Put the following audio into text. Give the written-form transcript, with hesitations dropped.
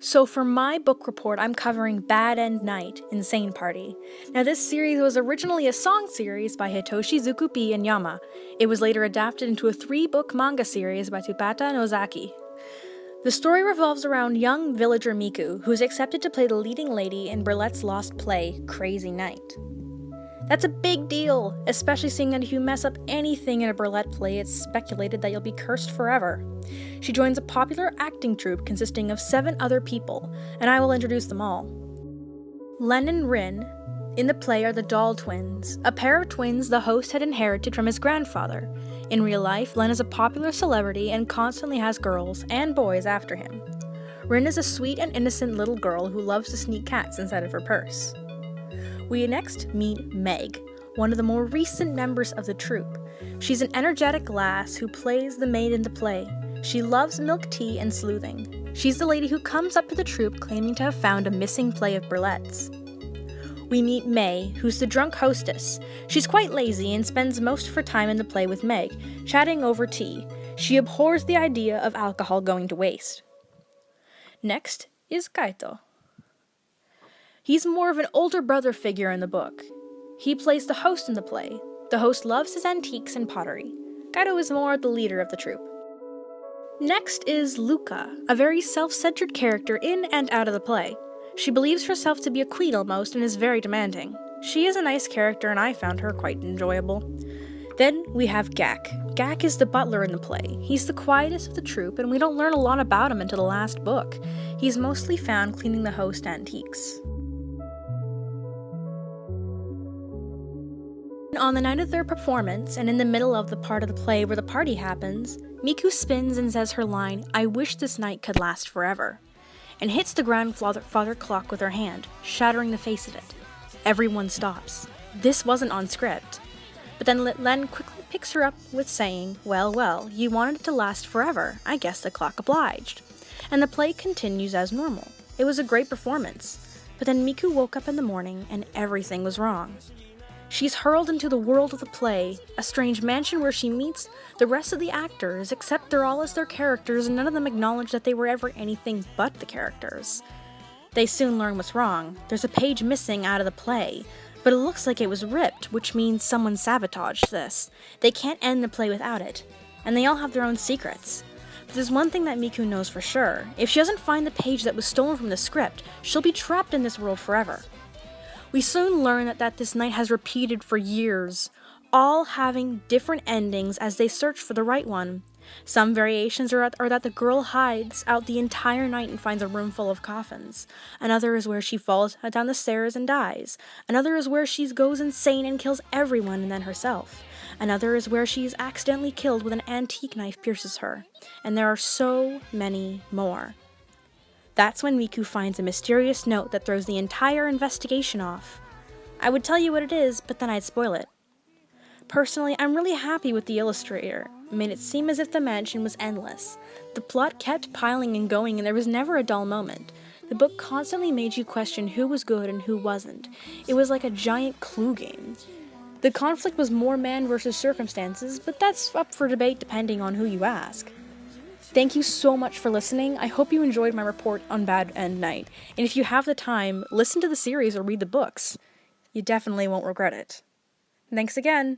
So for my book report, I'm covering Bad End Night, Insane Party. Now this series was originally a song series by Hitoshi Zukupi and Yama. It was later adapted into a 3-book manga series by Tsubata Nozaki. The story revolves around young villager Miku, who's accepted to play the leading lady in Burlette's lost play, Crazy Night. That's a big deal, especially seeing that if you mess up anything in a burlesque play, it's speculated that you'll be cursed forever. She joins a popular acting troupe consisting of 7 other people, and I will introduce them all. Len and Rin in the play are the doll twins, a pair of twins the host had inherited from his grandfather. In real life, Len is a popular celebrity and constantly has girls and boys after him. Rin is a sweet and innocent little girl who loves to sneak cats inside of her purse. We next meet Meg, one of the more recent members of the troupe. She's an energetic lass who plays the maid in the play. She loves milk tea and sleuthing. She's the lady who comes up to the troupe claiming to have found a missing play of Burlette's. We meet May, who's the drunk hostess. She's quite lazy and spends most of her time in the play with Meg, chatting over tea. She abhors the idea of alcohol going to waste. Next is Kaito. He's more of an older brother figure in the book. He plays the host in the play. The host loves his antiques and pottery. Kaito is more the leader of the troupe. Next is Luca, a very self-centered character in and out of the play. She believes herself to be a queen almost and is very demanding. She is a nice character and I found her quite enjoyable. Then we have Gak. Gak is the butler in the play. He's the quietest of the troupe and we don't learn a lot about him until the last book. He's mostly found cleaning the host antiques. On the night of their performance, and in the middle of the part of the play where the party happens, Miku spins and says her line, "I wish this night could last forever," and hits the grandfather clock with her hand, shattering the face of it. Everyone stops. This wasn't on script. But then Len quickly picks her up with saying, well, you wanted it to last forever. I guess the clock obliged. And the play continues as normal. It was a great performance. But then Miku woke up in the morning and everything was wrong. She's hurled into the world of the play, a strange mansion where she meets the rest of the actors, except they're all as their characters and none of them acknowledge that they were ever anything but the characters. They soon learn what's wrong. There's a page missing out of the play, but it looks like it was ripped, which means someone sabotaged this. They can't end the play without it, and they all have their own secrets. But there's one thing that Miku knows for sure. If she doesn't find the page that was stolen from the script, she'll be trapped in this world forever. We soon learn that this night has repeated for years, all having different endings as they search for the right one. Some variations are that the girl hides out the entire night and finds a room full of coffins. Another is where she falls down the stairs and dies. Another is where she goes insane and kills everyone and then herself. Another is where she is accidentally killed with an antique knife pierces her. And there are so many more. That's when Miku finds a mysterious note that throws the entire investigation off. I would tell you what it is, but then I'd spoil it. Personally, I'm really happy with the illustrator. It made it seem as if the mansion was endless. The plot kept piling and going and there was never a dull moment. The book constantly made you question who was good and who wasn't. It was like a giant clue game. The conflict was more man versus circumstances, but that's up for debate depending on who you ask. Thank you so much for listening. I hope you enjoyed my report on Bad End Night. And if you have the time, listen to the series or read the books. You definitely won't regret it. Thanks again.